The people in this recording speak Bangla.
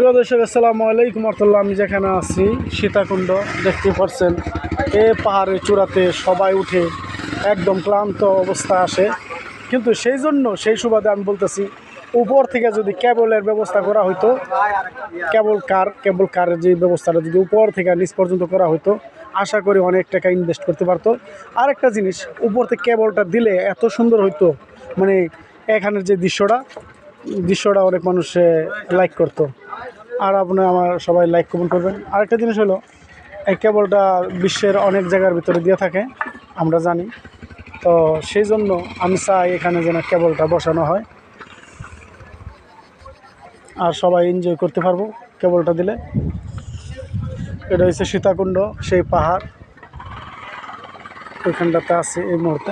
প্রিয় দর্শক, আসসালামু আলাইকুম রহমতুল্লাহ। আমি যেখানে আছি সীতাকুণ্ড, দেখতে পাচ্ছেন এ পাহাড়ের চূড়াতে সবাই উঠে একদম ক্লান্ত অবস্থা আসে, কিন্তু সেই সুবাদে আমি বলতেছি, উপর থেকে যদি কেবলের ব্যবস্থা করা হইতো, কেবল কারের যে ব্যবস্থাটা যদি উপর থেকে নিচ পর্যন্ত করা হইতো, আশা করি অনেক টাকা ইনভেস্ট করতে পারতো। আরেকটা জিনিস, উপর থেকে কেবলটা দিলে এত সুন্দর হইতো, মানে এখানের যে দৃশ্যটা অনেক মানুষ লাইক করতো। আর আপনার আমার সবাই লাইক কমেন্ট করবেন। আরেকটা জিনিস হলো, এই কেবলটা বিশ্বের অনেক জায়গার ভিতরে দিয়ে থাকে, আমরা জানি। তো সেই জন্য আমি চাই এখানে যেন কেবলটা বসানো হয়, আর সবাই এনজয় করতে পারবো কেবলটা দিলে। এটা হচ্ছে সীতাকুণ্ড, সেই পাহাড় ওইখানটাতে আছে এই মুহূর্তে।